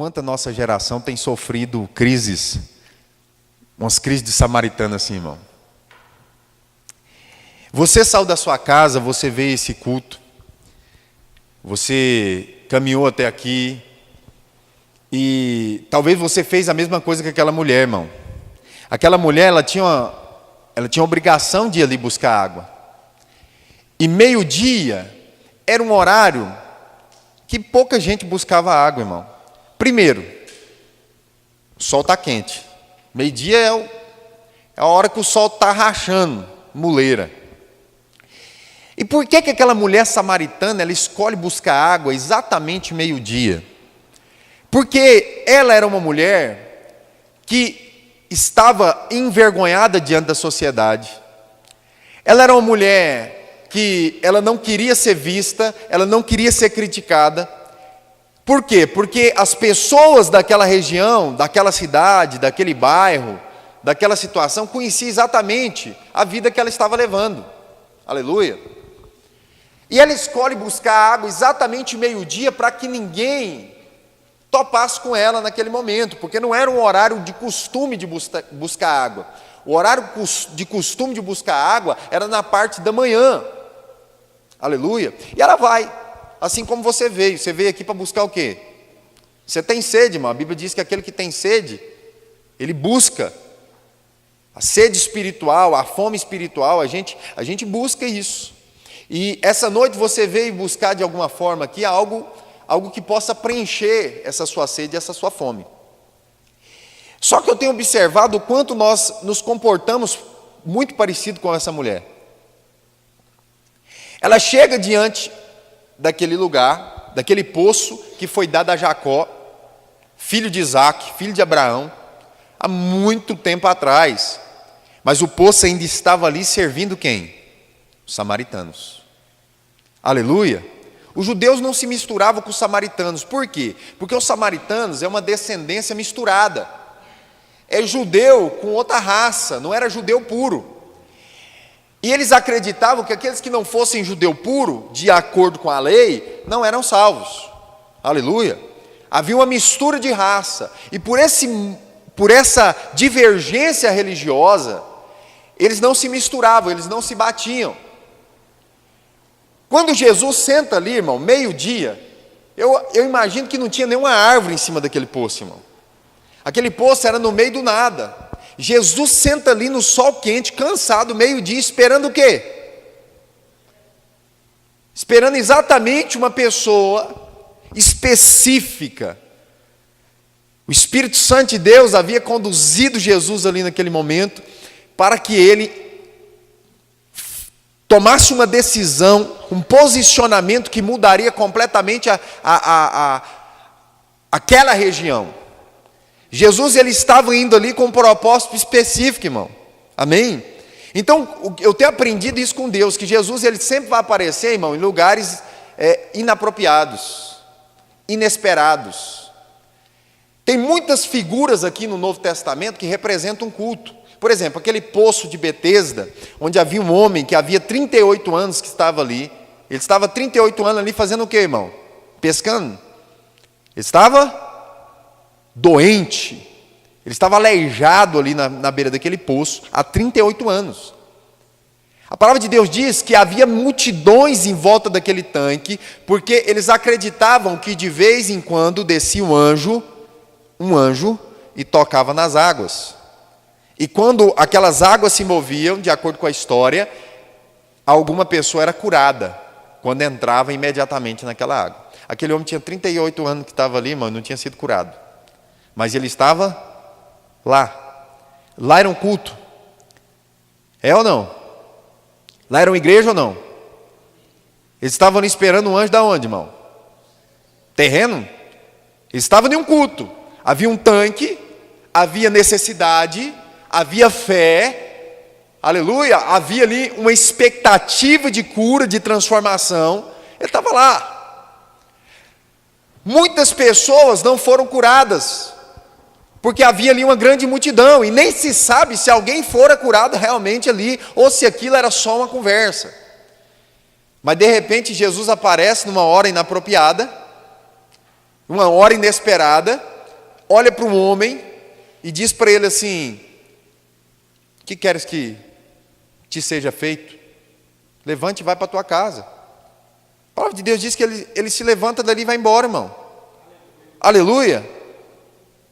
quanto a nossa geração tem sofrido crises, umas crises de samaritana assim, irmão. Você saiu da sua casa, você veio esse culto, você caminhou até aqui, e talvez você fez a mesma coisa que aquela mulher, irmão. Aquela mulher, ela tinha a obrigação de ir ali buscar água. E meio-dia era um horário que pouca gente buscava água, irmão. Primeiro, o sol está quente. Meio-dia é a hora que o sol está rachando, muleira. E por que aquela mulher samaritana, ela escolhe buscar água exatamente meio-dia? Porque ela era uma mulher que estava envergonhada diante da sociedade. Ela era uma mulher que ela não queria ser vista, ela não queria ser criticada. Por quê? Porque as pessoas daquela região, daquela cidade, daquele bairro, daquela situação, conheciam exatamente a vida que ela estava levando. Aleluia. E ela escolhe buscar água exatamente meio-dia para que ninguém topasse com ela naquele momento, porque não era um horário de costume de buscar água. O horário de costume de buscar água era na parte da manhã. Aleluia. E ela vai, assim como você veio aqui para buscar o quê? Você tem sede, irmão. A Bíblia diz que aquele que tem sede, ele busca a sede espiritual, a fome espiritual, a gente busca isso. E essa noite você veio buscar de alguma forma aqui algo que possa preencher essa sua sede, essa sua fome. Só que eu tenho observado o quanto nós nos comportamos muito parecido com essa mulher. Ela chega diante daquele lugar, daquele poço que foi dado a Jacó, filho de Isaac, filho de Abraão, há muito tempo atrás. Mas o poço ainda estava ali servindo quem? Os samaritanos. Aleluia. Os judeus não se misturavam com os samaritanos. Por quê? Porque os samaritanos é uma descendência misturada. É judeu com outra raça, não era judeu puro. E eles acreditavam que aqueles que não fossem judeu puro, de acordo com a lei, não eram salvos. Aleluia. Havia uma mistura de raça. E por essa divergência religiosa, eles não se misturavam, eles não se batiam. Quando Jesus senta ali, irmão, meio-dia, eu imagino que não tinha nenhuma árvore em cima daquele poço, irmão. Aquele poço era no meio do nada. Jesus senta ali no sol quente, cansado, meio-dia, esperando o quê? Esperando exatamente uma pessoa específica. O Espírito Santo de Deus havia conduzido Jesus ali naquele momento, para que ele tomasse uma decisão, um posicionamento que mudaria completamente aquela região. Jesus, ele estava indo ali com um propósito específico, irmão. Amém? Então, eu tenho aprendido isso com Deus, que Jesus, ele sempre vai aparecer, irmão, em lugares inapropriados, inesperados. Tem muitas figuras aqui no Novo Testamento que representam um culto. Por exemplo, aquele poço de Betesda, onde havia um homem que havia 38 anos que estava ali. Ele estava 38 anos ali fazendo o quê, irmão? Pescando. Ele estava doente. Ele estava aleijado ali na beira daquele poço há 38 anos. A palavra de Deus diz que havia multidões em volta daquele tanque, porque eles acreditavam que de vez em quando descia um anjo e tocava nas águas. E quando aquelas águas se moviam, de acordo com a história, alguma pessoa era curada, quando entrava imediatamente naquela água. Aquele homem tinha 38 anos que estava ali, irmão, não tinha sido curado. Mas ele estava lá. Lá era um culto. É ou não? Lá era uma igreja ou não? Eles estavam ali esperando um anjo da onde, irmão? Terreno? Eles estavam em um culto. Havia um tanque, havia necessidade, havia fé, aleluia, havia ali uma expectativa de cura, de transformação. Ele estava lá. Muitas pessoas não foram curadas, porque havia ali uma grande multidão, e nem se sabe se alguém fora curado realmente ali, ou se aquilo era só uma conversa. Mas de repente Jesus aparece numa hora inapropriada, uma hora inesperada, olha para um homem e diz para ele assim: o que queres que te seja feito? Levante e vai para a tua casa. A palavra de Deus diz que ele se levanta dali e vai embora, irmão. Aleluia.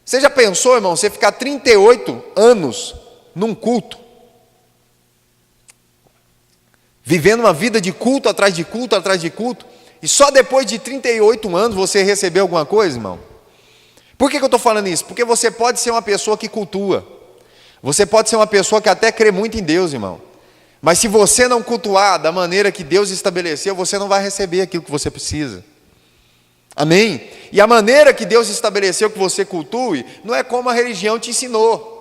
Você já pensou, irmão, você ficar 38 anos num culto, vivendo uma vida de culto atrás de culto atrás de culto, e só depois de 38 anos você receber alguma coisa, irmão? Por que eu estou falando isso? Porque você pode ser uma pessoa que cultua, você pode ser uma pessoa que até crê muito em Deus, irmão, mas se você não cultuar da maneira que Deus estabeleceu, você não vai receber aquilo que você precisa. Amém? E a maneira que Deus estabeleceu que você cultue, não é como a religião te ensinou.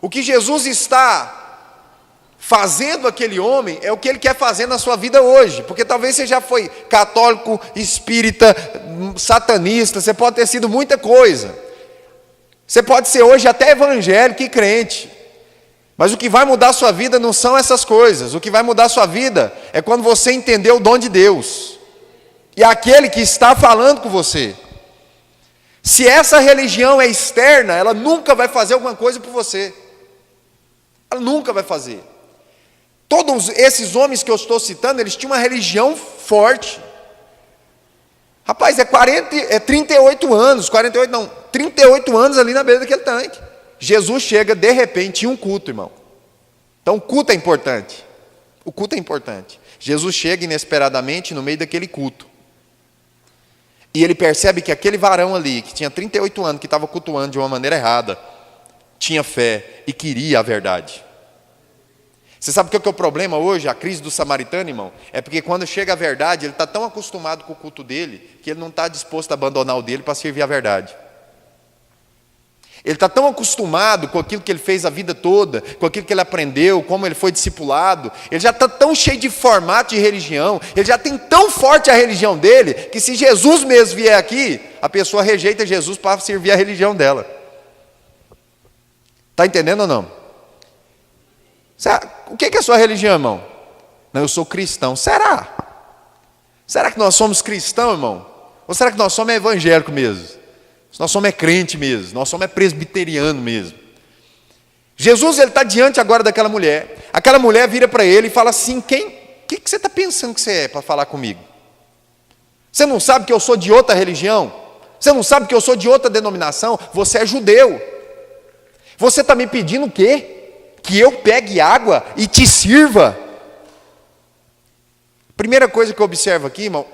O que Jesus está fazendo aquele homem é o que ele quer fazer na sua vida hoje, porque talvez você já foi católico, espírita, satanista, você pode ter sido muita coisa, você pode ser hoje até evangélico e crente, mas o que vai mudar a sua vida não são essas coisas. O que vai mudar a sua vida é quando você entender o dom de Deus e aquele que está falando com você. Se essa religião é externa, ela nunca vai fazer alguma coisa por você, ela nunca vai fazer. Todos esses homens que eu estou citando, eles tinham uma religião forte. Rapaz, é 38 anos, 48 não, 38 anos ali na beira daquele tanque. Jesus chega, de repente, em um culto, irmão. Então o culto é importante. O culto é importante. Jesus chega inesperadamente no meio daquele culto. E ele percebe que aquele varão ali, que tinha 38 anos, que estava cultuando de uma maneira errada, tinha fé e queria a verdade. Você sabe o que é o problema hoje, a crise do samaritano, irmão? É porque quando chega a verdade, ele está tão acostumado com o culto dele, que ele não está disposto a abandonar o dele para servir a verdade. Ele está tão acostumado com aquilo que ele fez a vida toda, com aquilo que ele aprendeu, como ele foi discipulado, ele já está tão cheio de formato de religião, ele já tem tão forte a religião dele, que se Jesus mesmo vier aqui, a pessoa rejeita Jesus para servir a religião dela. Está entendendo ou não? O que é a sua religião, irmão? Não, eu sou cristão. Será? Será que nós somos cristãos, irmão? Ou será que nós somos evangélicos mesmo? Nós somos crente mesmo, nós somos presbiteriano mesmo. Jesus está diante agora daquela mulher. Aquela mulher vira para ele e fala assim: o que você está pensando que você é para falar comigo? Você não sabe que eu sou de outra religião? Você não sabe que eu sou de outra denominação? Você é judeu. Você está me pedindo o quê? Que eu pegue água e te sirva? Primeira coisa que eu observo aqui, irmão,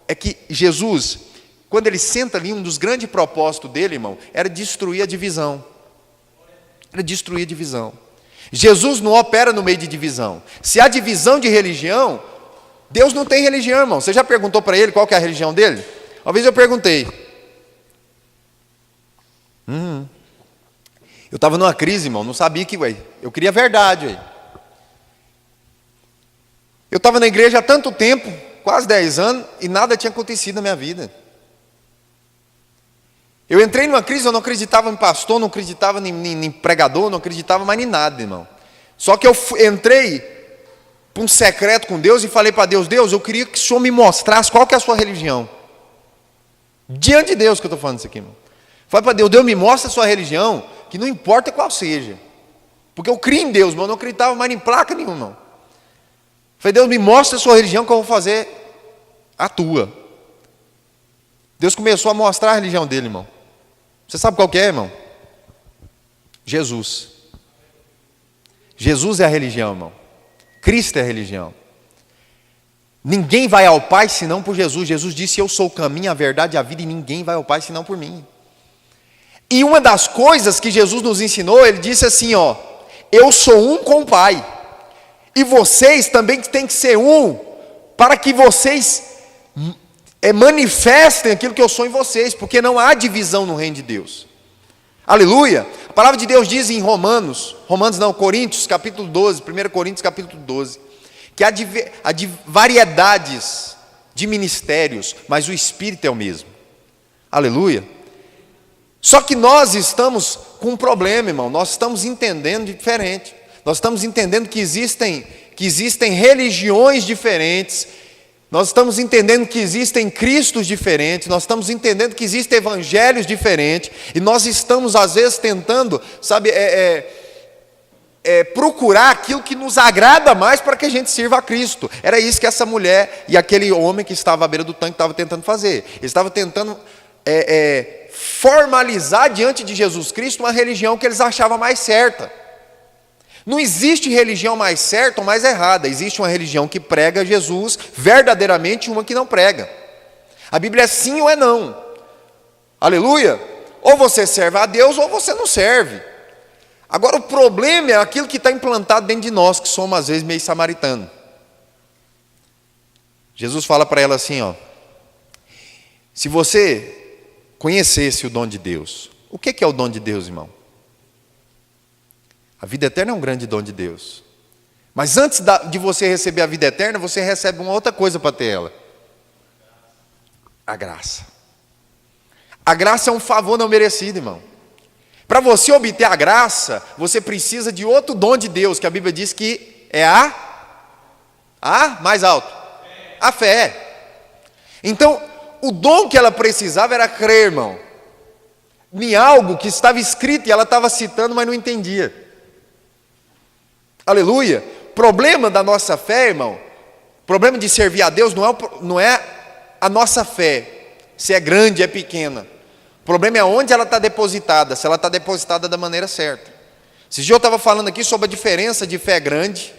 é que Jesus, quando ele senta ali, um dos grandes propósitos dele, irmão, era destruir a divisão. Era destruir a divisão. Jesus não opera no meio de divisão. Se há divisão de religião, Deus não tem religião, irmão. Você já perguntou para ele qual que é a religião dele? Uma vez eu perguntei. Eu estava numa crise, irmão, não sabia eu queria a verdade. Eu estava na igreja há tanto tempo, quase 10 anos, e nada tinha acontecido na minha vida. Eu entrei numa crise, eu não acreditava em pastor, não acreditava em pregador, não acreditava mais em nada, irmão. Só que eu entrei para um secreto com Deus e falei para Deus: Deus, eu queria que o Senhor me mostrasse qual que é a sua religião. Diante de Deus que eu estou falando isso aqui, irmão. Falei para Deus: Deus, me mostra a sua religião, que não importa qual seja. Porque eu criei em Deus, mas eu não acreditava mais em placa nenhuma, irmão. Falei: Deus, me mostra a sua religião que eu vou fazer a tua. Deus começou a mostrar a religião dele, irmão. Você sabe qual que é, irmão? Jesus. Jesus é a religião, irmão. Cristo é a religião. Ninguém vai ao Pai senão por Jesus. Jesus disse: eu sou o caminho, a verdade e a vida, e ninguém vai ao Pai senão por mim. E uma das coisas que Jesus nos ensinou, ele disse assim, eu sou um com o Pai, e vocês também têm que ser um, para que vocês manifestem aquilo que eu sou em vocês, porque não há divisão no reino de Deus. Aleluia. A palavra de Deus diz em Coríntios capítulo 12, 1 Coríntios capítulo 12, que há variedades de ministérios, mas o Espírito é o mesmo. Aleluia. Só que nós estamos com um problema, irmão. Nós estamos entendendo diferente. Nós estamos entendendo que existem religiões diferentes, Nós estamos entendendo que existem cristos diferentes, nós estamos entendendo que existem evangelhos diferentes, e nós estamos, às vezes, tentando, sabe, procurar aquilo que nos agrada mais para que a gente sirva a Cristo. Era isso que essa mulher e aquele homem que estava à beira do tanque estavam tentando fazer. Eles estavam tentando formalizar diante de Jesus Cristo uma religião que eles achavam mais certa. Não existe religião mais certa ou mais errada. Existe uma religião que prega Jesus verdadeiramente e uma que não prega. A Bíblia é sim ou é não. Aleluia! Ou você serve a Deus ou você não serve. Agora o problema é aquilo que está implantado dentro de nós, que somos às vezes meio samaritanos. Jesus fala para ela assim, ó: se você conhecesse o dom de Deus. O que é o dom de Deus, irmão? A vida eterna é um grande dom de Deus. Mas antes de você receber a vida eterna, você recebe uma outra coisa para ter ela. A graça. A graça é um favor não merecido, irmão. Para você obter a graça, você precisa de outro dom de Deus, que a Bíblia diz que é mais alto. A fé. Então, o dom que ela precisava era crer, irmão, em algo que estava escrito e ela estava citando, mas não entendia. Aleluia. Problema da nossa fé, irmão, problema de servir a Deus não é a nossa fé, se é grande, é pequena. O problema é onde ela está depositada, se ela está depositada da maneira certa. Esse dia eu estava falando aqui sobre a diferença de fé grande,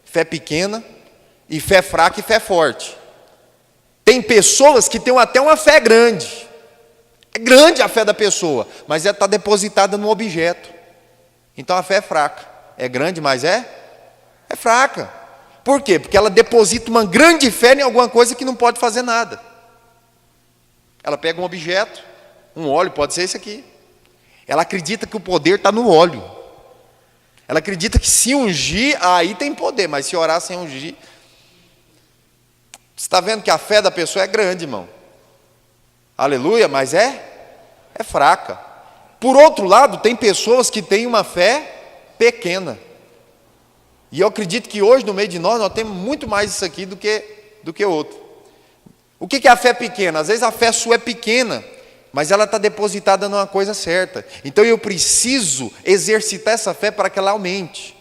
fé pequena, e fé fraca e fé forte. Tem pessoas que têm até uma fé grande. É grande a fé da pessoa, mas ela está depositada no objeto. Então a fé é fraca. É grande, mas é fraca. Por quê? Porque ela deposita uma grande fé em alguma coisa que não pode fazer nada. Ela pega um objeto, um óleo, pode ser esse aqui. Ela acredita que o poder está no óleo. Ela acredita que se ungir, aí tem poder, mas se orar sem ungir... Você está vendo que a fé da pessoa é grande, irmão. Aleluia, mas é fraca. Por outro lado, tem pessoas que têm uma fé pequena. E eu acredito que hoje, no meio de nós temos muito mais isso aqui do que outro. O que é a fé pequena? Às vezes a fé sua é pequena, mas ela está depositada numa coisa certa. Então eu preciso exercitar essa fé para que ela aumente.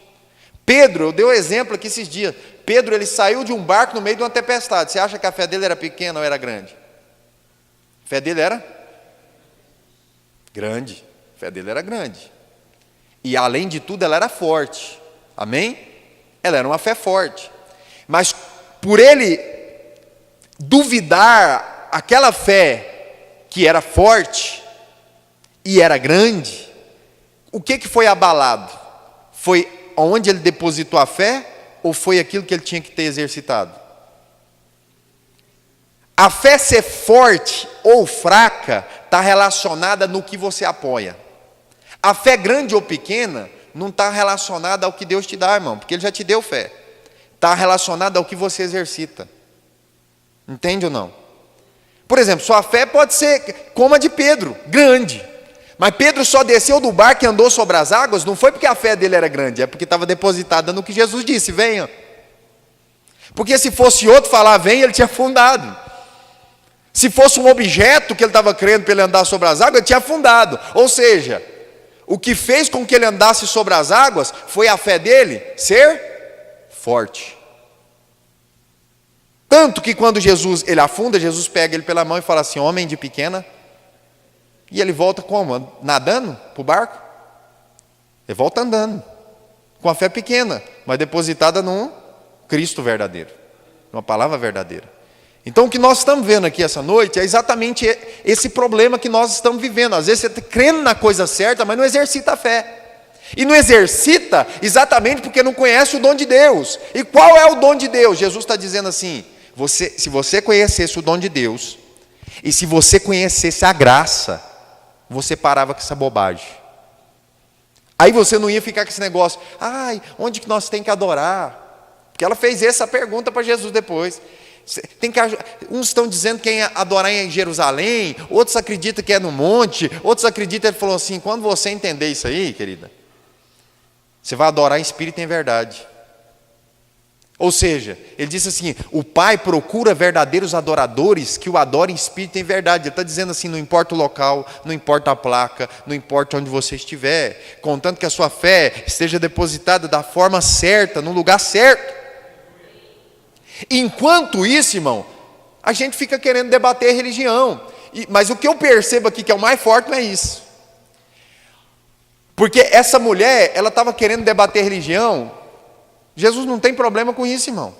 Pedro, eu dei um exemplo aqui esses dias. Pedro, ele saiu de um barco no meio de uma tempestade. Você acha que a fé dele era pequena ou era grande? A fé dele era grande. A fé dele era grande. E além de tudo, ela era forte. Amém? Ela era uma fé forte. Mas por ele duvidar aquela fé que era forte e era grande, o que foi abalado? Foi onde ele depositou a fé ou foi aquilo que ele tinha que ter exercitado? A fé ser forte ou fraca está relacionada no que você apoia. A fé grande ou pequena não está relacionada ao que Deus te dá, irmão, porque Ele já te deu fé. Está relacionada ao que você exercita. Entende ou não? Por exemplo, sua fé pode ser como a de Pedro, grande. Mas Pedro só desceu do barco e andou sobre as águas, não foi porque a fé dele era grande, é porque estava depositada no que Jesus disse, venha. Porque se fosse outro falar, venha, ele tinha afundado. Se fosse um objeto que ele estava crendo para ele andar sobre as águas, ele tinha afundado. Ou seja, o que fez com que ele andasse sobre as águas foi a fé dele ser forte. Tanto que quando ele afunda, Jesus pega ele pela mão e fala assim, homem de pequena. E ele volta como? Nadando para o barco? Ele volta andando, com a fé pequena, mas depositada num Cristo verdadeiro, numa palavra verdadeira. Então o que nós estamos vendo aqui essa noite é exatamente esse problema que nós estamos vivendo. Às vezes você está crendo na coisa certa, mas não exercita a fé. E não exercita exatamente porque não conhece o dom de Deus. E qual é o dom de Deus? Jesus está dizendo assim, se você conhecesse o dom de Deus, e se você conhecesse a graça, você parava com essa bobagem. Aí você não ia ficar com esse negócio, onde que nós temos que adorar? Porque ela fez essa pergunta para Jesus depois. Uns estão dizendo que é adorar em Jerusalém, outros acreditam que é no monte, outros acreditam, ele falou assim, quando você entender isso aí, querida, você vai adorar em espírito e em verdade. Ou seja, ele disse assim, o Pai procura verdadeiros adoradores que o adorem em espírito e em verdade. Ele está dizendo assim, não importa o local, não importa a placa, não importa onde você estiver, contanto que a sua fé esteja depositada da forma certa, no lugar certo. Enquanto isso, irmão, a gente fica querendo debater religião. Mas o que eu percebo aqui que é o mais forte não é isso. Porque essa mulher, ela estava querendo debater religião. Jesus não tem problema com isso, irmão.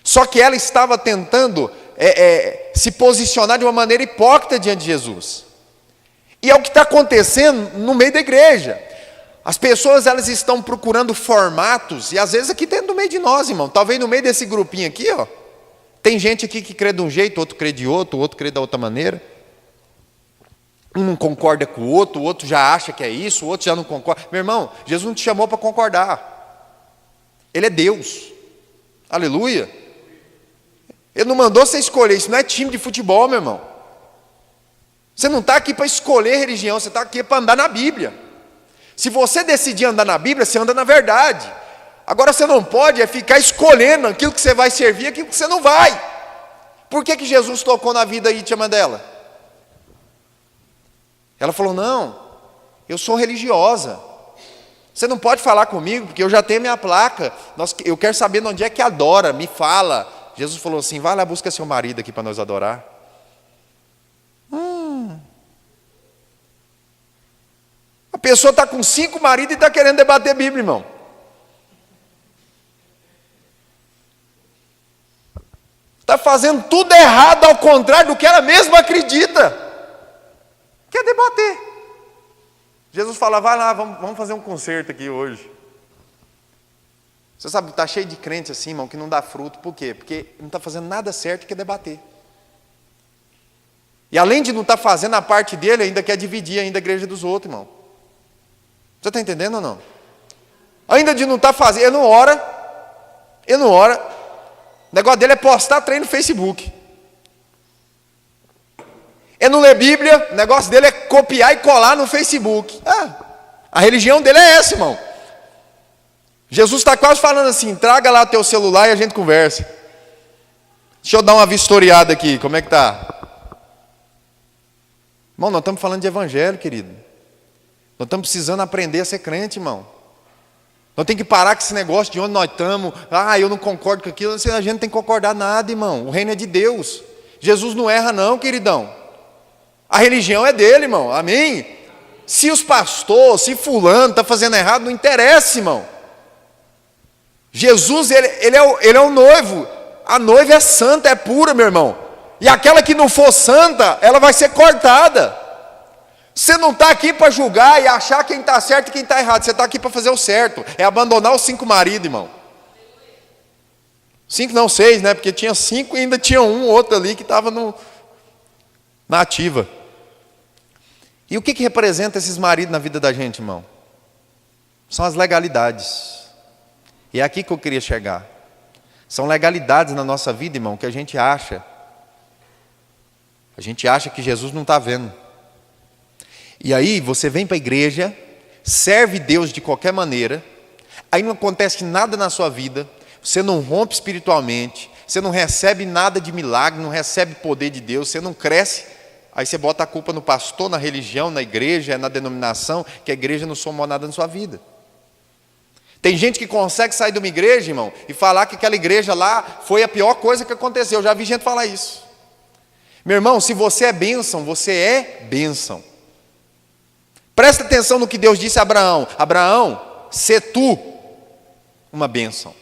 Só que ela estava tentando se posicionar de uma maneira hipócrita diante de Jesus. E é o que está acontecendo no meio da igreja. As pessoas, elas estão procurando formatos, e às vezes aqui dentro do meio de nós, irmão. Talvez no meio desse grupinho aqui, ó. Tem gente aqui que crê de um jeito, outro crê de outro, o outro crê da outra maneira. Um não concorda com o outro já acha que é isso, o outro já não concorda. Meu irmão, Jesus não te chamou para concordar. Ele é Deus, aleluia. Ele não mandou você escolher, isso não é time de futebol, meu irmão. Você não está aqui para escolher religião, você está aqui para andar na Bíblia. Se você decidir andar na Bíblia, você anda na verdade. Agora você não pode ficar escolhendo aquilo que você vai servir e aquilo que você não vai. Por que Jesus tocou na vida íntima dela? Ela falou, não, eu sou religiosa. Você não pode falar comigo, porque eu já tenho minha placa. Eu quero saber onde é que adora, me fala. Jesus falou assim, vai lá, busca seu marido aqui para nós adorar. A pessoa está com 5 maridos e está querendo debater Bíblia, irmão. Está fazendo tudo errado, ao contrário do que ela mesma acredita. Quer debater. Jesus fala, vai lá, vamos fazer um concerto aqui hoje. Você sabe, está cheio de crente assim, irmão, que não dá fruto. Por quê? Porque não está fazendo nada certo e quer debater. E além de não estar fazendo a parte dele, ainda quer dividir ainda a igreja dos outros, irmão. Você está entendendo ou não? Ainda de não estar fazendo, ele não ora. O negócio dele é postar treino no Facebook. Ele não lê Bíblia, o negócio dele é copiar e colar no Facebook. A religião dele é essa, irmão. Jesus está quase falando assim, traga lá teu celular e a gente conversa. Deixa eu dar uma vistoriada aqui, como é que está? Irmão, nós estamos falando de evangelho, querido. Nós estamos precisando aprender a ser crente, irmão. Nós temos que parar com esse negócio de onde nós estamos. Eu não concordo com aquilo. A gente não tem que concordar nada, irmão. O reino é de Deus. Jesus não erra não, queridão. A religião é dele, irmão, amém? Se os pastores, se fulano está fazendo errado, não interessa, irmão. Jesus, ele é o noivo. A noiva é santa, é pura, meu irmão. E aquela que não for santa, ela vai ser cortada. Você não está aqui para julgar e achar quem está certo e quem está errado. Você está aqui para fazer o certo. É abandonar os 5 maridos, irmão. 5 não, 6, né? Porque tinha 5 e ainda tinha outro ali que estava na ativa. E o que representa esses maridos na vida da gente, irmão? São as legalidades. E é aqui que eu queria chegar. São legalidades na nossa vida, irmão, que a gente acha. A gente acha que Jesus não está vendo. E aí você vem para a igreja, serve Deus de qualquer maneira, aí não acontece nada na sua vida, você não rompe espiritualmente, você não recebe nada de milagre, não recebe poder de Deus, você não cresce, aí você bota a culpa no pastor, na religião, na igreja, na denominação, que a igreja não somou nada na sua vida. Tem gente que consegue sair de uma igreja, irmão, e falar que aquela igreja lá foi a pior coisa que aconteceu. Eu já vi gente falar isso. Meu irmão, se você é bênção, você é bênção. Presta atenção no que Deus disse a Abraão. Abraão, sê tu uma bênção.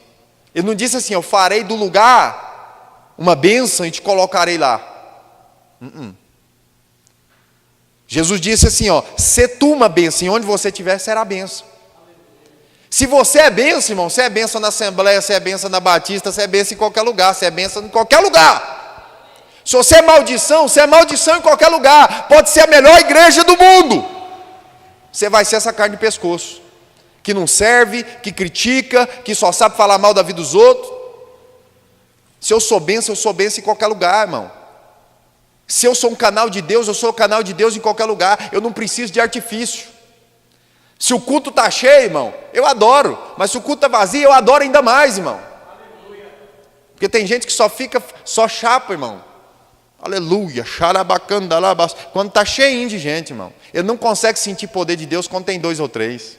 Ele não disse assim, eu farei do lugar uma bênção e te colocarei lá. Jesus disse assim, sê tu uma bênção, e onde você estiver será bênção. Se você é bênção, irmão, você é bênção na Assembleia, você é bênção na Batista, você é bênção em qualquer lugar, você é bênção em qualquer lugar. Se você é maldição em qualquer lugar. Pode ser a melhor igreja do mundo. Você vai ser essa carne de pescoço, que não serve, que critica, que só sabe falar mal da vida dos outros. Se eu sou bênção em qualquer lugar, irmão. Se eu sou um canal de Deus, eu sou o canal de Deus em qualquer lugar. Eu não preciso de artifício. Se o culto está cheio, irmão, eu adoro. Mas se o culto está vazio, eu adoro ainda mais, irmão. Porque tem gente que só chapa, irmão. Aleluia, xarabacandalabas. Quando está cheinho de gente, irmão. Ele não consegue sentir poder de Deus quando tem 2 ou 3.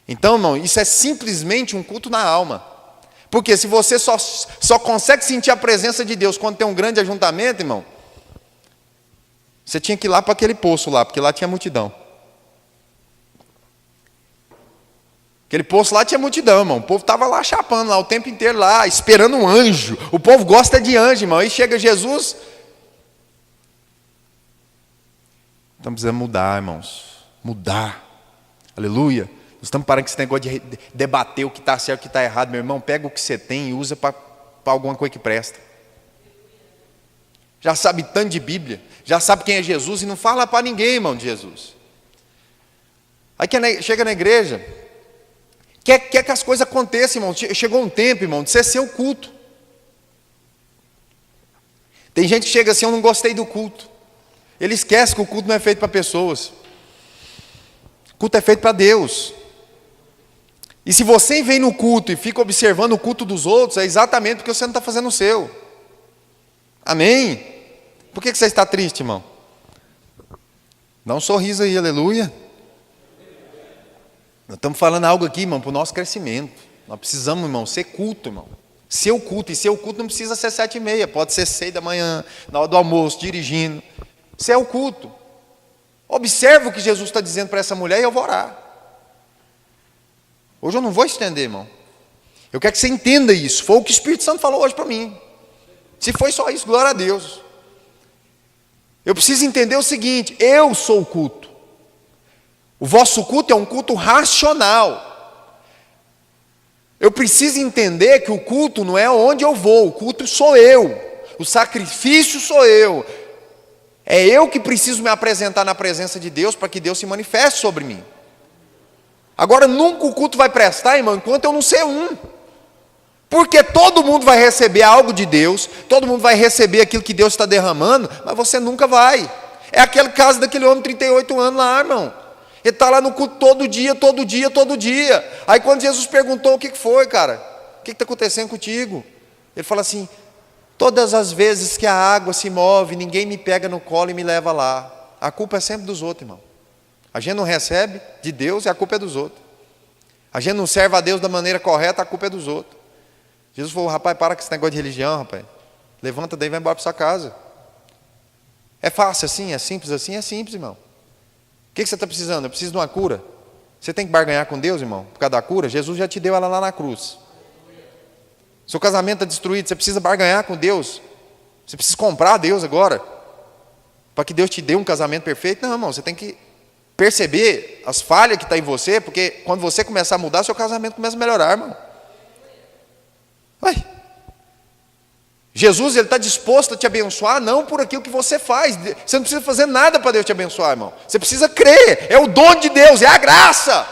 Então, irmão, isso é simplesmente um culto na alma. Porque se você só consegue sentir a presença de Deus quando tem um grande ajuntamento, irmão, você tinha que ir lá para aquele poço lá, porque lá tinha multidão. Aquele poço lá tinha multidão, irmão. O povo estava lá chapando lá o tempo inteiro lá, esperando um anjo. O povo gosta de anjo, irmão. Aí chega Jesus. Então precisamos mudar, irmãos. Mudar. Aleluia. Nós estamos parando com esse negócio de debater o que está certo e o que está errado. Meu irmão, pega o que você tem e usa para alguma coisa que presta. Já sabe tanto de Bíblia. Já sabe quem é Jesus e não fala para ninguém, irmão, de Jesus. Aí chega na igreja... Quer que as coisas aconteçam, irmão. Chegou um tempo, irmão, de você ser o culto. Tem gente que chega assim, eu não gostei do culto. Ele esquece que o culto não é feito para pessoas. O culto é feito para Deus. E se você vem no culto e fica observando o culto dos outros, é exatamente porque você não está fazendo o seu. Amém? Por que você está triste, irmão? Dá um sorriso aí, aleluia. Nós estamos falando algo aqui, irmão, para o nosso crescimento. Nós precisamos, irmão, ser culto, irmão. Ser o culto. E ser o culto não precisa ser 7h30. Pode ser 6 da manhã, na hora do almoço, dirigindo. Ser o culto. Observe o que Jesus está dizendo para essa mulher e eu vou orar. Hoje eu não vou estender, irmão. Eu quero que você entenda isso. Foi o que o Espírito Santo falou hoje para mim. Se foi só isso, glória a Deus. Eu preciso entender o seguinte: eu sou o culto. O vosso culto é um culto racional. Eu preciso entender que o culto não é onde eu vou, o culto sou eu. O sacrifício sou eu. É eu que preciso me apresentar na presença de Deus para que Deus se manifeste sobre mim. Agora, nunca o culto vai prestar, irmão, enquanto eu não ser um. Porque todo mundo vai receber algo de Deus, todo mundo vai receber aquilo que Deus está derramando, mas você nunca vai. É aquele caso daquele homem de 38 anos lá, irmão. Ele está lá no culto todo dia, todo dia, todo dia. Aí quando Jesus perguntou o que foi, cara, o que está acontecendo contigo? Ele fala assim: todas as vezes que a água se move, ninguém me pega no colo e me leva lá. A culpa é sempre dos outros, irmão. A gente não recebe de Deus e a culpa é dos outros. A gente não serve a Deus da maneira correta, a culpa é dos outros. Jesus falou: rapaz, para com esse negócio de religião, rapaz. Levanta daí e vai embora para sua casa. É fácil assim? É simples assim? É simples, irmão. O que você está precisando? Eu preciso de uma cura. Você tem que barganhar com Deus, irmão, por causa da cura? Jesus já te deu ela lá na cruz. Seu casamento está destruído, você precisa barganhar com Deus. Você precisa comprar a Deus agora, para que Deus te dê um casamento perfeito. Não, irmão, você tem que perceber as falhas que estão em você, porque quando você começar a mudar, seu casamento começa a melhorar, irmão. Ué. Jesus, ele está disposto a te abençoar, não por aquilo que você faz. Você não precisa fazer nada para Deus te abençoar, irmão. Você precisa crer, é o dom de Deus, é a graça.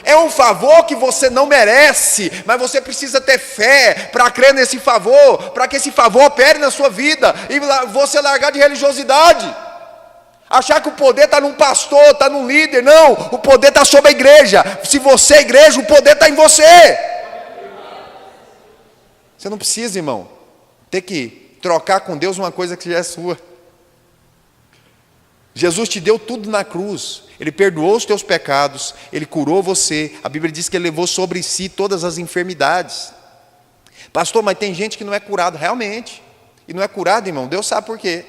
É um favor que você não merece, mas você precisa ter fé para crer nesse favor, para que esse favor opere na sua vida, e você largar de religiosidade. Achar que o poder está num pastor, está num líder. Não, o poder está sobre a igreja. Se você é igreja, o poder está em você. Você não precisa, irmão, ter que trocar com Deus uma coisa que já é sua. Jesus te deu tudo na cruz. Ele perdoou os teus pecados, Ele curou você. A Bíblia diz que Ele levou sobre si todas as enfermidades. Pastor, mas tem gente que não é curado, realmente. E não é curado, irmão, Deus sabe por quê.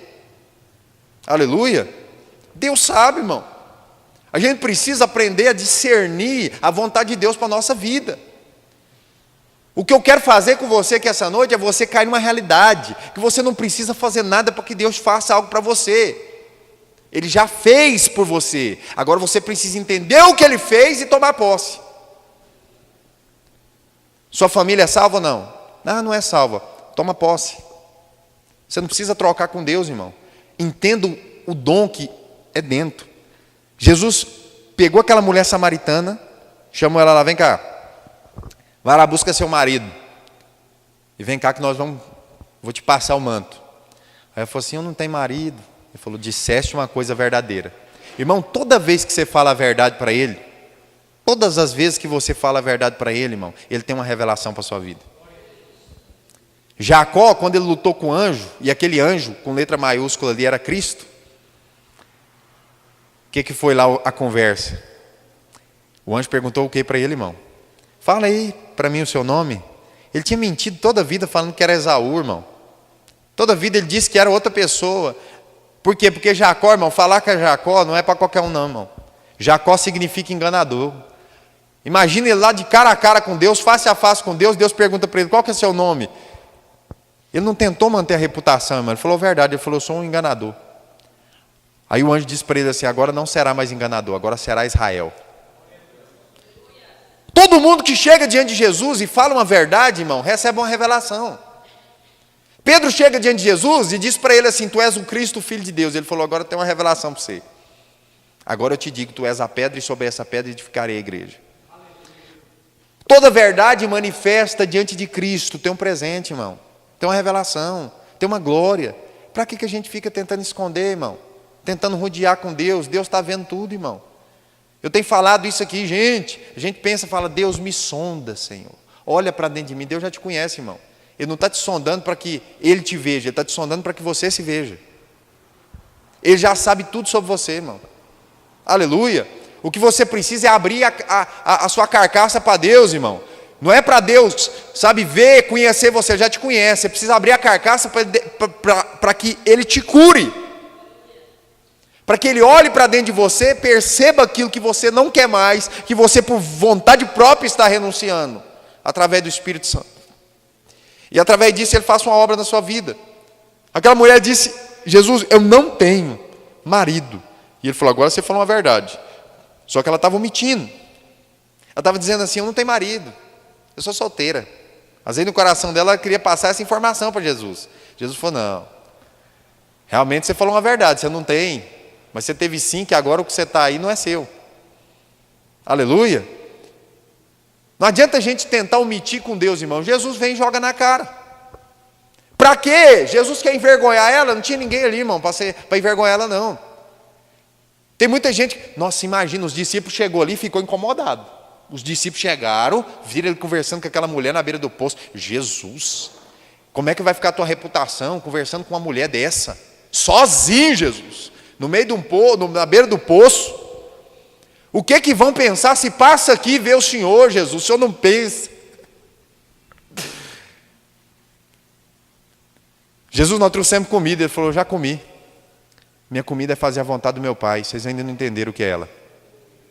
Aleluia. Deus sabe, irmão. A gente precisa aprender a discernir a vontade de Deus para a nossa vida. O que eu quero fazer com você aqui essa noite é você cair numa realidade, que você não precisa fazer nada para que Deus faça algo para você. Ele já fez por você. Agora você precisa entender o que Ele fez e tomar posse. Sua família é salva ou não? Não, não é salva. Toma posse. Você não precisa trocar com Deus, irmão. Entenda o dom que é dentro. Jesus pegou aquela mulher samaritana, chamou ela lá: vem cá, vai lá, busca seu marido, e vem cá que vou te passar o manto. Aí ela falou assim: eu não tenho marido. Ele falou: disseste uma coisa verdadeira. Irmão, toda vez que você fala a verdade para ele, todas as vezes que você fala a verdade para ele, irmão, ele tem uma revelação para a sua vida. Jacó, quando ele lutou com o anjo, e aquele anjo com letra maiúscula ali era Cristo, o que foi lá a conversa? O anjo perguntou o que para ele, irmão? Fala aí para mim o seu nome. Ele tinha mentido toda a vida falando que era Esaú, irmão. Toda a vida ele disse que era outra pessoa. Por quê? Porque Jacó, irmão, falar que é Jacó não é para qualquer um não, irmão. Jacó significa enganador. Imagina ele lá de cara a cara com Deus, face a face com Deus, Deus pergunta para ele, qual que é seu nome? Ele não tentou manter a reputação, irmão. Ele falou a verdade, ele falou, eu sou um enganador. Aí o anjo disse para ele assim, agora não será mais enganador, agora será Israel. Todo mundo que chega diante de Jesus e fala uma verdade, irmão, recebe uma revelação. Pedro chega diante de Jesus e diz para ele assim, tu és o Cristo, o Filho de Deus. Ele falou, agora tem uma revelação para você. Agora eu te digo, tu és a pedra e sobre essa pedra edificarei a igreja. Toda verdade manifesta diante de Cristo, tem um presente, irmão. Tem uma revelação, tem uma glória. Para que a gente fica tentando esconder, irmão? Tentando rodear com Deus. Deus está vendo tudo, irmão. Eu tenho falado isso aqui, gente. A gente pensa, fala, Deus me sonda, Senhor. Olha para dentro de mim, Deus já te conhece, irmão. Ele não está te sondando para que Ele te veja, Ele está te sondando para que você se veja. Ele já sabe tudo sobre você, irmão. Aleluia. O que você precisa é abrir a sua carcaça para Deus, irmão. Não é para Deus, sabe, ver, conhecer você, já te conhece. Você precisa abrir a carcaça para que Ele te cure. Para que Ele olhe para dentro de você, perceba aquilo que você não quer mais, que você por vontade própria está renunciando, através do Espírito Santo. E através disso Ele faça uma obra na sua vida. Aquela mulher disse, Jesus, eu não tenho marido. E Ele falou, agora você falou uma verdade. Só que ela estava omitindo. Ela estava dizendo assim, eu não tenho marido. Eu sou solteira. Às vezes no coração dela ela queria passar essa informação para Jesus. Jesus falou, não. Realmente você falou uma verdade, você não tem. Mas você teve sim, que agora o que você está aí não é seu. Aleluia. Não adianta a gente tentar omitir com Deus, irmão. Jesus vem e joga na cara. Para quê? Jesus quer envergonhar ela? Não tinha ninguém ali, irmão, para envergonhar ela, não. Tem muita gente, nossa, imagina, os discípulos chegou ali e ficou incomodado. Os discípulos chegaram, viram ele conversando com aquela mulher na beira do poço. Jesus, como é que vai ficar a tua reputação conversando com uma mulher dessa? Sozinho, Jesus, no meio de um poço, na beira do poço. O que vão pensar se passa aqui e vê o Senhor, Jesus? O Senhor não pensa. Jesus, nós trouxemos comida. Ele falou, já comi. Minha comida é fazer a vontade do meu Pai. Vocês ainda não entenderam o que é ela.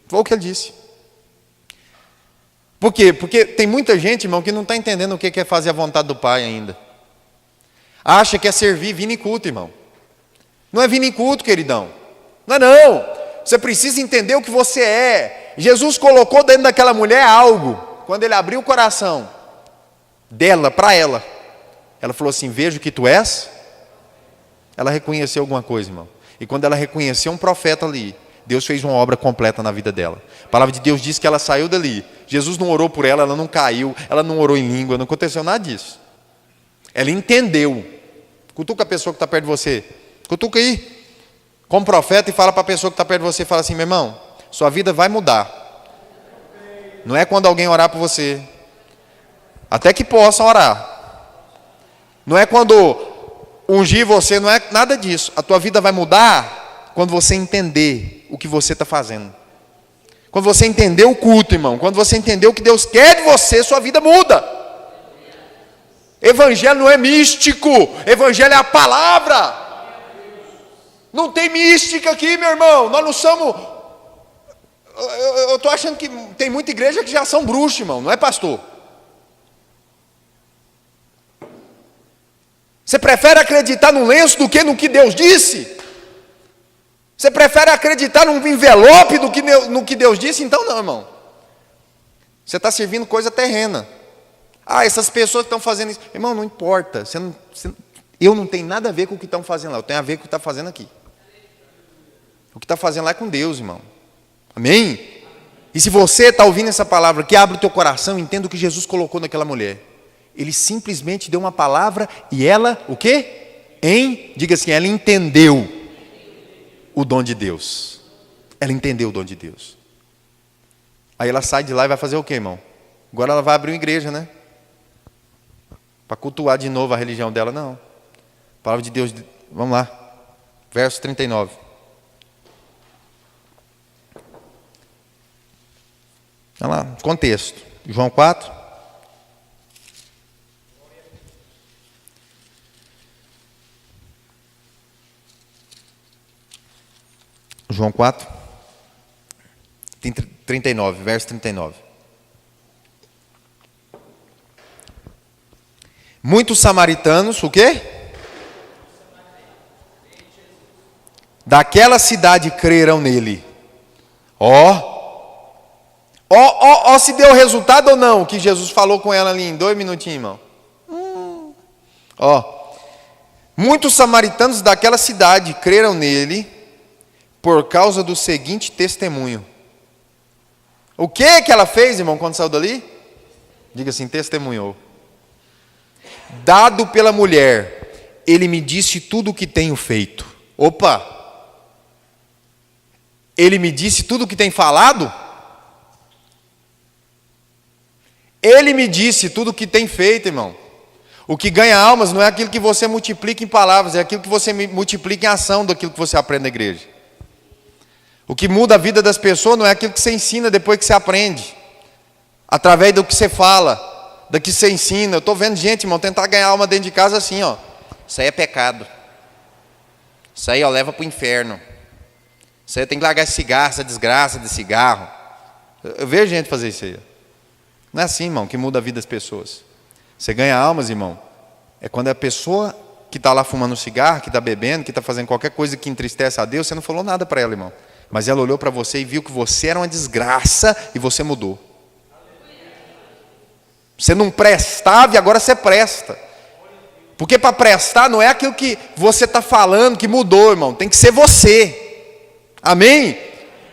Foi o que ele disse. Por quê? Porque tem muita gente, irmão, que não está entendendo o que é fazer a vontade do Pai ainda. Acha que é servir, vir em culto, irmão. Não é vir em culto, queridão. Não é não. Você precisa entender o que você é. Jesus colocou dentro daquela mulher algo. Quando Ele abriu o coração dela, para ela. Ela falou assim, vejo que tu és. Ela reconheceu alguma coisa, irmão. E quando ela reconheceu um profeta ali, Deus fez uma obra completa na vida dela. A palavra de Deus diz que ela saiu dali. Jesus não orou por ela, ela não caiu, ela não orou em língua, não aconteceu nada disso. Ela entendeu. Cutuca a pessoa que está perto de você. Cutuca aí. Como profeta e fala para a pessoa que está perto de você, fala assim, meu irmão, sua vida vai mudar. Não é quando alguém orar por você. Até que possa orar. Não é quando ungir você, não é nada disso. A tua vida vai mudar quando você entender o que você está fazendo. Quando você entender o culto, irmão. Quando você entender o que Deus quer de você, sua vida muda. Evangelho não é místico. Evangelho é a palavra. Não tem mística aqui, meu irmão. Nós não somos... Eu estou achando que tem muita igreja que já são bruxos, irmão. Não é pastor. Você prefere acreditar no lenço do que no que Deus disse? Você prefere acreditar num envelope do que no que Deus disse? Então não, irmão. Você está servindo coisa terrena. Ah, essas pessoas que estão fazendo isso. Irmão, não importa. Eu não tenho nada a ver com o que estão fazendo lá. Eu tenho a ver com o que está fazendo aqui. O que está fazendo lá é com Deus, irmão. Amém? E se você está ouvindo essa palavra, que abre o teu coração, entenda o que Jesus colocou naquela mulher. Ele simplesmente deu uma palavra e ela, o quê? Diga assim, ela entendeu o dom de Deus. Ela entendeu o dom de Deus. Aí ela sai de lá e vai fazer o quê, irmão? Agora ela vai abrir uma igreja, né? para cultuar de novo a religião dela, não. A palavra de Deus, vamos lá, verso 39. Vamos lá, contexto. João 4. João 4, 39, verso 39. Muitos samaritanos, o quê? Daquela cidade creram nele. Ó, se deu resultado ou não, o que Jesus falou com ela ali em 2 minutinhos, irmão. Muitos samaritanos daquela cidade creram nele por causa do seguinte testemunho. O que ela fez, irmão, quando saiu dali? Diga assim, testemunhou. Dado pela mulher, ele me disse tudo o que tenho feito. Opa! Ele me disse tudo o que tem falado? Ele me disse tudo o que tem feito, irmão. O que ganha almas não é aquilo que você multiplica em palavras, é aquilo que você multiplica em ação daquilo que você aprende na igreja. O que muda a vida das pessoas não é aquilo que você ensina depois que você aprende, através do que você fala, do que você ensina. Eu estou vendo gente, irmão, tentar ganhar alma dentro de casa assim, ó. Isso aí é pecado. Isso aí, ó, leva para o inferno. Isso aí tem que largar esse cigarro, essa desgraça de cigarro. Eu vejo gente fazer isso aí. Não é assim, irmão, que muda a vida das pessoas. Você ganha almas, irmão, é quando a pessoa que está lá fumando cigarro, que está bebendo, que está fazendo qualquer coisa que entristece a Deus, você não falou nada para ela, irmão. Mas ela olhou para você e viu que você era uma desgraça e você mudou. Você não prestava e agora você presta. Porque para prestar não é aquilo que você está falando que mudou, irmão. Tem que ser você. Amém?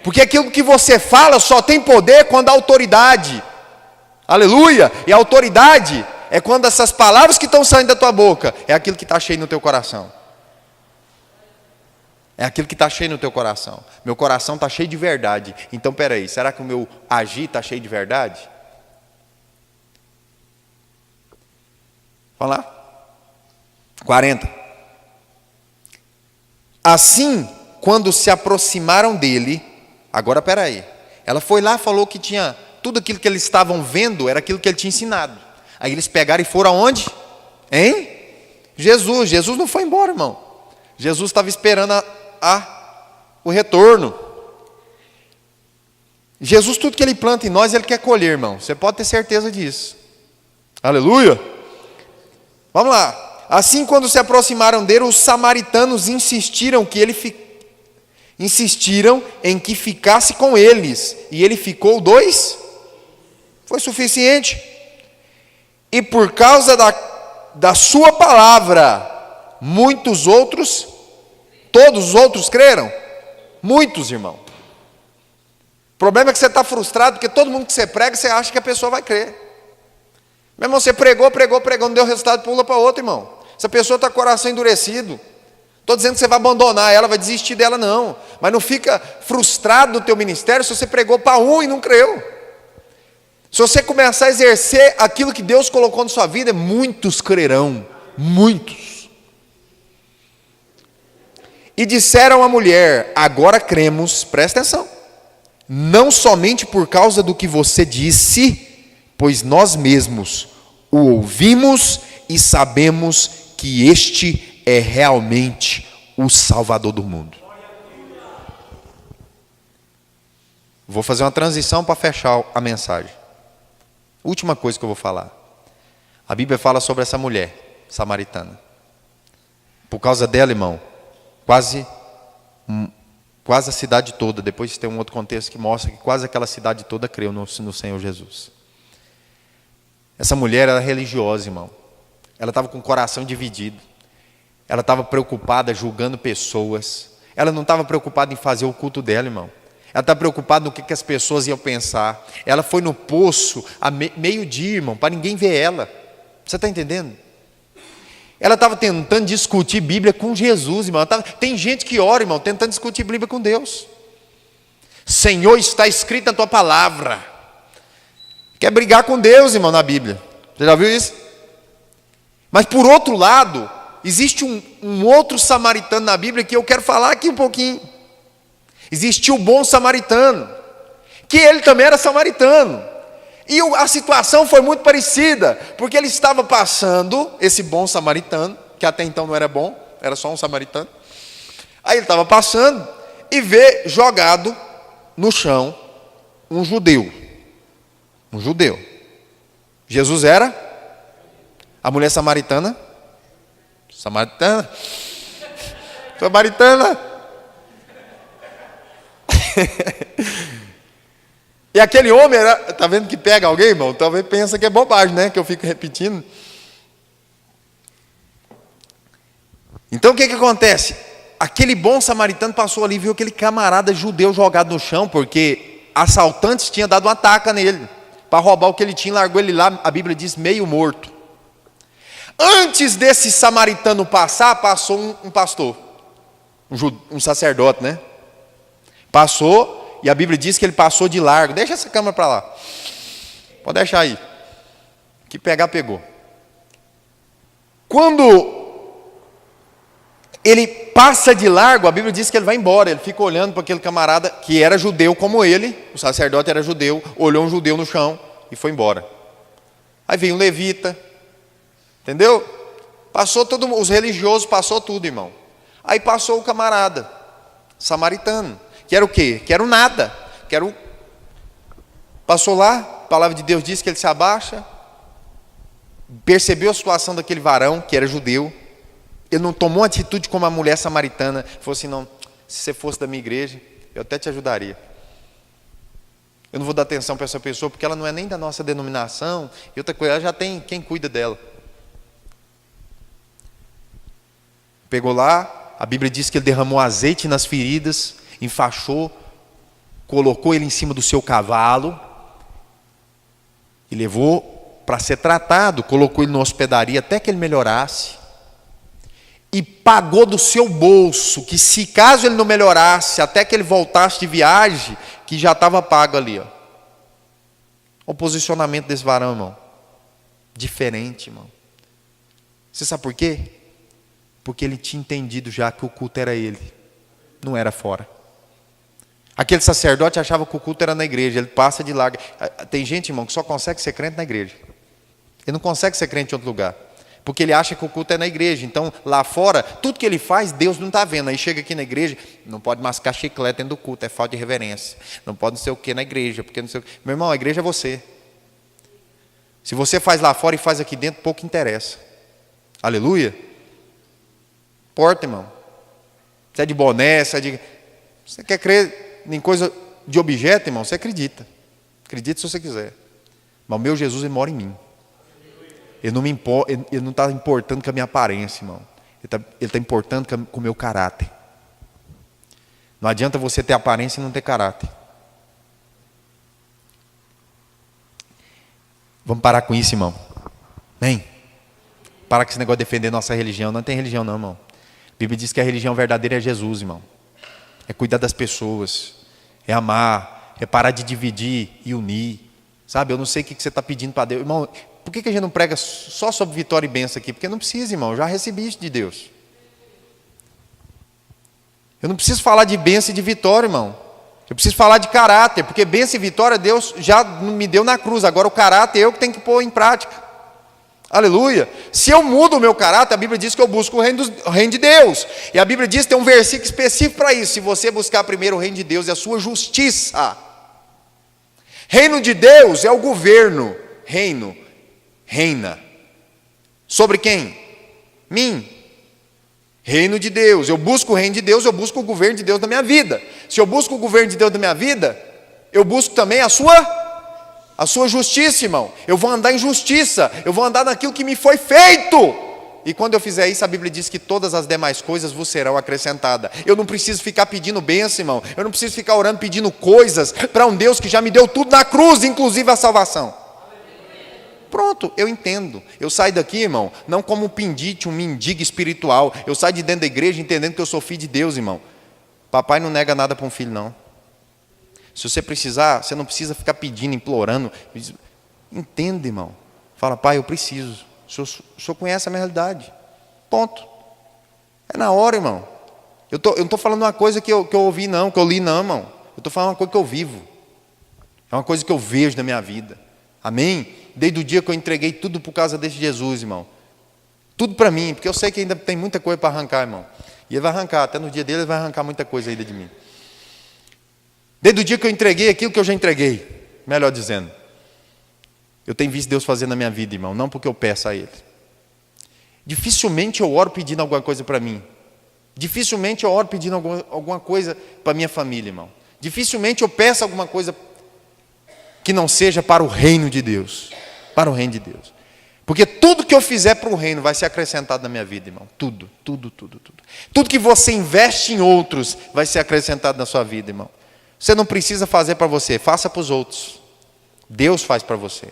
Porque aquilo que você fala só tem poder quando a autoridade. Aleluia! E a autoridade é quando essas palavras que estão saindo da tua boca é aquilo que está cheio no teu coração. É aquilo que está cheio no teu coração. Meu coração está cheio de verdade. Então, peraí, será que o meu agir está cheio de verdade? Vamos lá. 40. Assim, quando se aproximaram dele, agora peraí. Ela foi lá e falou que tinha tudo aquilo que eles estavam vendo, era aquilo que ele tinha ensinado. Aí eles pegaram e foram aonde? Hein? Jesus. Jesus não foi embora, irmão. Jesus estava esperando o retorno. Jesus, tudo que ele planta em nós, ele quer colher, irmão. Você pode ter certeza disso. Aleluia. Vamos lá. Assim, quando se aproximaram dele, os samaritanos insistiram em que ficasse com eles. E ele ficou 2. Foi suficiente. E por causa da sua palavra, todos os outros creram? Muitos, irmão. O problema é que você está frustrado, porque todo mundo que você prega, você acha que a pessoa vai crer. Meu irmão, você pregou, não deu resultado, pula para outro, irmão. Essa pessoa está com o coração endurecido. Estou dizendo que você vai abandonar ela, vai desistir dela, não. Mas não fica frustrado no teu ministério se você pregou para um e não creu. Se você começar a exercer aquilo que Deus colocou na sua vida, muitos crerão. Muitos. E disseram à mulher: agora cremos, presta atenção, não somente por causa do que você disse, pois nós mesmos o ouvimos e sabemos que este é realmente o Salvador do mundo. Vou fazer uma transição para fechar a mensagem. Última coisa que eu vou falar. A Bíblia fala sobre essa mulher samaritana. Por causa dela, irmão, quase a cidade toda, depois tem um outro contexto que mostra que quase aquela cidade toda creu no Senhor Jesus. Essa mulher era religiosa, irmão. Ela estava com o coração dividido. Ela estava preocupada julgando pessoas. Ela não estava preocupada em fazer o culto dela, irmão. Ela está preocupada no que as pessoas iam pensar. Ela foi no poço a meio-dia, irmão, para ninguém ver ela. Você está entendendo? Ela estava tentando discutir Bíblia com Jesus, irmão. Tem gente que ora, irmão, tentando discutir Bíblia com Deus. Senhor, está escrito na tua palavra. Quer brigar com Deus, irmão, na Bíblia. Você já viu isso? Mas por outro lado, existe um outro samaritano na Bíblia que eu quero falar aqui um pouquinho. Existiu o bom samaritano, que ele também era samaritano. E a situação foi muito parecida, porque ele estava passando, esse bom samaritano, que até então não era bom, era só um samaritano. Aí ele estava passando e vê jogado no chão um judeu. Um judeu. Jesus era a mulher samaritana. Samaritana. E aquele homem era, tá vendo que pega alguém, irmão? Talvez pensa que é bobagem, né? Que eu fico repetindo. Então o que acontece? Aquele bom samaritano passou ali e viu aquele camarada judeu jogado no chão, porque assaltantes tinham dado uma taca nele, para roubar o que ele tinha, largou ele lá, a Bíblia diz, meio morto. Antes desse samaritano passar, passou um pastor, um sacerdote, né? Passou. E a Bíblia diz que ele passou de largo. Deixa essa câmera para lá. Pode deixar aí. Que pegar, pegou. Quando ele passa de largo, a Bíblia diz que ele vai embora. Ele fica olhando para aquele camarada que era judeu como ele. O sacerdote era judeu. Olhou um judeu no chão e foi embora. Aí veio um levita. Entendeu? Passou os religiosos, passou tudo, irmão. Aí passou o camarada samaritano. Que era o quê? Que era o nada. Passou lá, a palavra de Deus diz que ele se abaixa, percebeu a situação daquele varão, que era judeu. Ele não tomou atitude como a mulher samaritana. Falou assim, não, se você fosse da minha igreja, eu até te ajudaria. Eu não vou dar atenção para essa pessoa, porque ela não é nem da nossa denominação. E outra coisa, ela já tem quem cuida dela. Pegou lá, a Bíblia diz que ele derramou azeite nas feridas, enfaixou, colocou ele em cima do seu cavalo e levou para ser tratado, colocou ele na hospedaria até que ele melhorasse e pagou do seu bolso, que se caso ele não melhorasse, até que ele voltasse de viagem, que já estava pago ali. Ó. O posicionamento desse varão, irmão, diferente, irmão. Você sabe por quê? Porque ele tinha entendido já que o culto era ele, não era fora. Aquele sacerdote achava que o culto era na igreja, ele passa de largo. Tem gente, irmão, que só consegue ser crente na igreja. Ele não consegue ser crente em outro lugar, porque ele acha que o culto é na igreja. Então, lá fora, tudo que ele faz, Deus não está vendo. Aí chega aqui na igreja, não pode mascar chiclete dentro do culto, é falta de reverência. Não pode não sei o que na igreja, porque não sei o que. Meu irmão, a igreja é você. Se você faz lá fora e faz aqui dentro, pouco interessa. Aleluia. Porta, irmão. Você é de boné, você quer crer em coisa de objeto, irmão, você acredita. Acredita se você quiser. Mas o meu Jesus, ele mora em mim. Ele não está importando com a minha aparência, irmão. Ele está importando com o meu caráter. Não adianta você ter aparência e não ter caráter. Vamos parar com isso, irmão. Vem. Parar com esse negócio de defender nossa religião. Não tem religião não, irmão. A Bíblia diz que a religião verdadeira é Jesus, irmão. É cuidar das pessoas, é amar, é parar de dividir e unir. Sabe, eu não sei o que você está pedindo para Deus. Irmão, por que a gente não prega só sobre vitória e bênção aqui? Porque não precisa, irmão, eu já recebi isso de Deus. Eu não preciso falar de bênção e de vitória, irmão. Eu preciso falar de caráter, porque bênção e vitória Deus já me deu na cruz. Agora o caráter eu que tenho que pôr em prática. Aleluia. Se eu mudo o meu caráter, a Bíblia diz que eu busco o reino de Deus. E a Bíblia diz que tem um versículo específico para isso. Se você buscar primeiro o reino de Deus e a sua justiça. Reino de Deus é o governo. Reino. Reina. Sobre quem? Mim. Reino de Deus. Eu busco o reino de Deus, eu busco o governo de Deus na minha vida. Se eu busco o governo de Deus na minha vida, eu busco também a sua justiça, irmão. Eu vou andar em justiça. Eu vou andar naquilo que me foi feito. E quando eu fizer isso, a Bíblia diz que todas as demais coisas vos serão acrescentadas. Eu não preciso ficar pedindo bênção, irmão. Eu não preciso ficar orando pedindo coisas para um Deus que já me deu tudo na cruz, inclusive a salvação. Pronto, eu entendo. Eu saio daqui, irmão, não como um pendite, um mendigo espiritual. Eu saio de dentro da igreja entendendo que eu sou filho de Deus, irmão. Papai não nega nada para um filho, não. Se você precisar, você não precisa ficar pedindo, implorando. Entenda, irmão. Fala, pai, eu preciso. O senhor conhece a minha realidade. Ponto. É na hora, irmão. Eu não estou falando uma coisa que eu ouvi, não, que eu li, não, irmão. Eu estou falando uma coisa que eu vivo. É uma coisa que eu vejo na minha vida. Amém? Desde o dia que eu entreguei tudo por causa desse Jesus, irmão. Tudo para mim, porque eu sei que ainda tem muita coisa para arrancar, irmão. E ele vai arrancar, até no dia dele ele vai arrancar muita coisa ainda de mim. Desde o dia que eu entreguei aquilo que eu já entreguei, melhor dizendo, eu tenho visto Deus fazer na minha vida, irmão, não porque eu peço a Ele. Dificilmente eu oro pedindo alguma coisa para mim. Dificilmente eu oro pedindo alguma coisa para minha família, irmão. Dificilmente eu peço alguma coisa que não seja para o reino de Deus. Para o reino de Deus. Porque tudo que eu fizer para o reino vai ser acrescentado na minha vida, irmão. Tudo. Tudo que você investe em outros vai ser acrescentado na sua vida, irmão. Você não precisa fazer para você, faça para os outros. Deus faz para você.